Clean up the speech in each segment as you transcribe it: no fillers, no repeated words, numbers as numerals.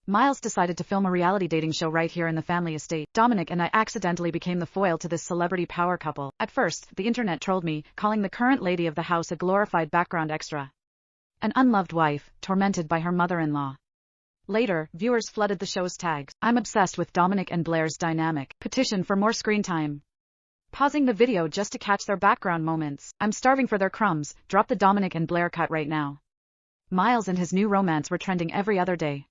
Miles decided to film a reality dating show right here in the family estate. Dominic and I accidentally became the foil to this celebrity power couple. At first, the internet trolled me, calling the current lady of the house a glorified background extra. An unloved wife, tormented by her mother-in-law. Later, viewers flooded the show's tags. I'm obsessed with Dominic and Blair's dynamic. Petition for more screen time. Pausing the video just to catch their background moments. I'm starving for their crumbs. Drop the Dominic and Blair cut right now. Miles and his new romance were trending every other day.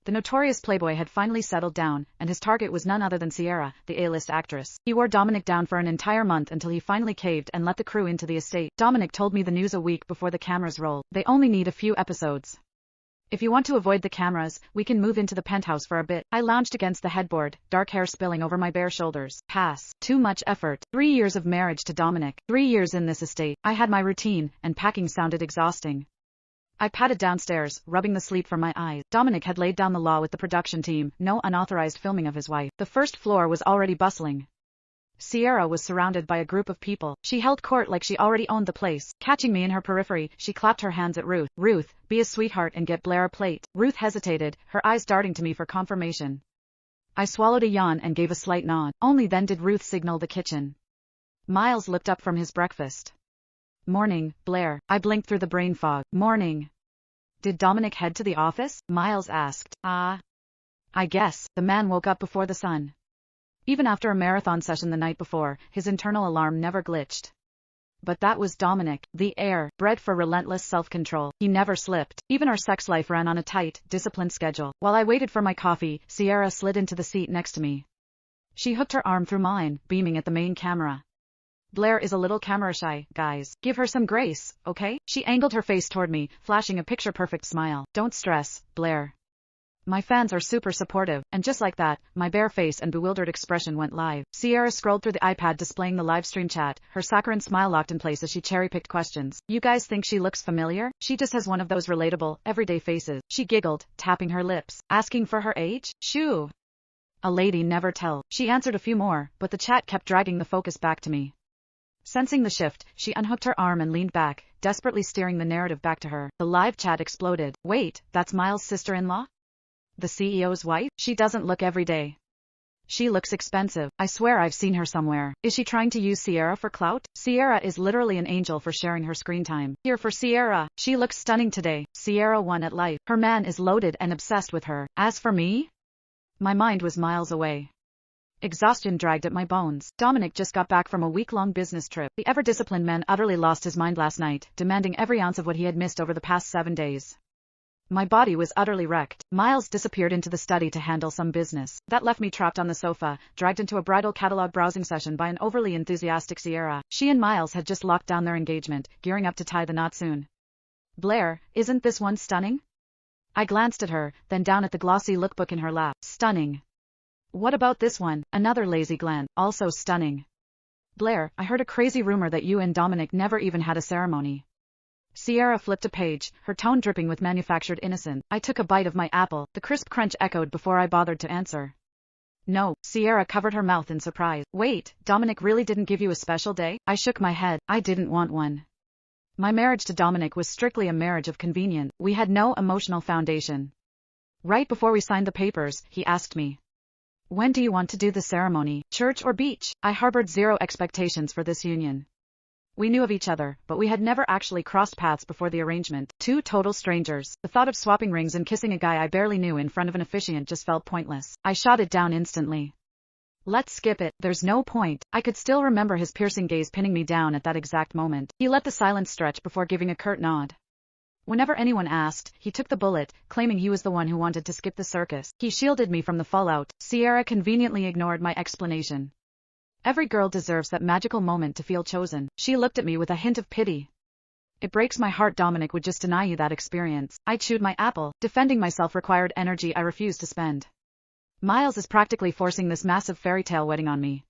The notorious playboy had finally settled down, and his target was none other than Sierra, the A-list actress. He wore Dominic down for an entire month until he finally caved and let the crew into the estate. Dominic told me the news a week before the cameras rolled. They only need a few episodes. If you want to avoid the cameras, we can move into the penthouse for a bit. I lounged against the headboard, dark hair spilling over my bare shoulders. Pass. Too much effort. 3 years of marriage to Dominic. 3 years in this estate. I had my routine, and packing sounded exhausting. I padded downstairs, rubbing the sleep from my eyes. Dominic had laid down the law with the production team, no unauthorized filming of his wife. The first floor was already bustling. Sierra was surrounded by a group of people. She held court like she already owned the place. Catching me in her periphery, she clapped her hands at Ruth. Ruth, be a sweetheart and get Blair a plate. Ruth hesitated, her eyes darting to me for confirmation. I swallowed a yawn and gave a slight nod. Only then did Ruth signal the kitchen. Miles looked up from his breakfast. Morning, Blair. I blinked through the brain fog. Morning. Did Dominic head to the office? Miles asked. I guess. The man woke up before the sun. Even after a marathon session the night before, his internal alarm never glitched. But that was Dominic, the heir, bred for relentless self-control. He never slipped. Even our sex life ran on a tight, disciplined schedule. While I waited for my coffee, Sierra slid into the seat next to me. She hooked her arm through mine, beaming at the main camera. Blair is a little camera shy, guys. Give her some grace, okay? She angled her face toward me, flashing a picture-perfect smile. Don't stress, Blair. My fans are super supportive, and just like that, my bare face and bewildered expression went live. Sierra scrolled through the iPad displaying the live stream chat, her saccharine smile locked in place as she cherry-picked questions. You guys think she looks familiar? She just has one of those relatable, everyday faces. She giggled, tapping her lips. Asking for her age? Shoo. A lady never tell. She answered a few more, but the chat kept dragging the focus back to me. Sensing the shift, she unhooked her arm and leaned back, desperately steering the narrative back to her. The live chat exploded. Wait, that's Miles' sister-in-law? The CEO's wife? She doesn't look every day. She looks expensive. I swear I've seen her somewhere. Is she trying to use Sierra for clout? Sierra is literally an angel for sharing her screen time. Here for Sierra. She looks stunning today. Sierra won at life. Her man is loaded and obsessed with her. As for me? My mind was miles away. Exhaustion dragged at my bones. Dominic just got back from a week-long business trip. The ever-disciplined man utterly lost his mind last night, demanding every ounce of what he had missed over the past 7 days. My body was utterly wrecked. Miles disappeared into the study to handle some business. That left me trapped on the sofa, dragged into a bridal catalog browsing session by an overly enthusiastic Sierra. She and Miles had just locked down their engagement, gearing up to tie the knot soon. Blair, isn't this one stunning? I glanced at her, then down at the glossy lookbook in her lap. Stunning. What about this one? Another lazy glance. Also stunning. Blair, I heard a crazy rumor that you and Dominic never even had a ceremony. Sierra flipped a page, her tone dripping with manufactured innocence. I took a bite of my apple. The crisp crunch echoed before I bothered to answer. No. Sierra covered her mouth in surprise. Wait, Dominic really didn't give you a special day? I shook my head. I didn't want one. My marriage to Dominic was strictly a marriage of convenience. We had no emotional foundation. Right before we signed the papers, he asked me. When do you want to do the ceremony? Church or beach? I harbored zero expectations for this union. We knew of each other, but we had never actually crossed paths before the arrangement. Two total strangers. The thought of swapping rings and kissing a guy I barely knew in front of an officiant just felt pointless. I shot it down instantly. Let's skip it. There's no point. I could still remember his piercing gaze pinning me down at that exact moment. He let the silence stretch before giving a curt nod. Whenever anyone asked, he took the bullet, claiming he was the one who wanted to skip the circus. He shielded me from the fallout. Sierra conveniently ignored my explanation. Every girl deserves that magical moment to feel chosen. She looked at me with a hint of pity. It breaks my heart Dominic would just deny you that experience. I chewed my apple. Defending myself required energy I refused to spend. Miles is practically forcing this massive fairy tale wedding on me.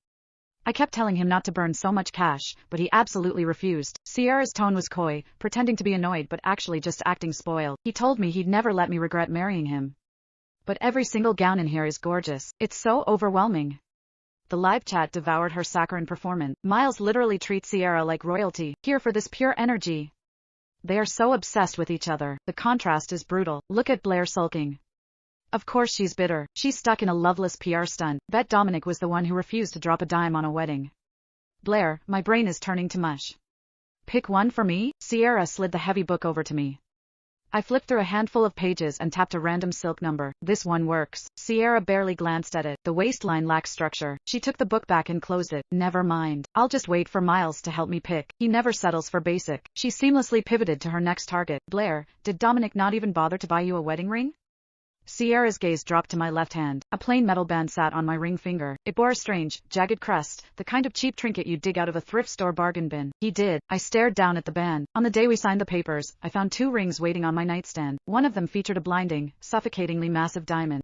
I kept telling him not to burn so much cash, but he absolutely refused. Sierra's tone was coy, pretending to be annoyed but actually just acting spoiled. He told me he'd never let me regret marrying him. But every single gown in here is gorgeous. It's so overwhelming. The live chat devoured her saccharine performance. Miles literally treats Sierra like royalty, here for this pure energy. They are so obsessed with each other. The contrast is brutal. Look at Blair sulking. Of course she's bitter. She's stuck in a loveless PR stunt. Bet Dominic was the one who refused to drop a dime on a wedding. Blair, my brain is turning to mush. Pick one for me? Sierra slid the heavy book over to me. I flipped through a handful of pages and tapped a random silk number. This one works. Sierra barely glanced at it. The waistline lacked structure. She took the book back and closed it. Never mind. I'll just wait for Miles to help me pick. He never settles for basic. She seamlessly pivoted to her next target. Blair, did Dominic not even bother to buy you a wedding ring? Sierra's gaze dropped to my left hand. A plain metal band sat on my ring finger. It bore a strange, jagged crest, the kind of cheap trinket you'd dig out of a thrift store bargain bin. He did. I stared down at the band. On the day we signed the papers, I found 2 rings waiting on my nightstand. One of them featured a blinding, suffocatingly massive diamond.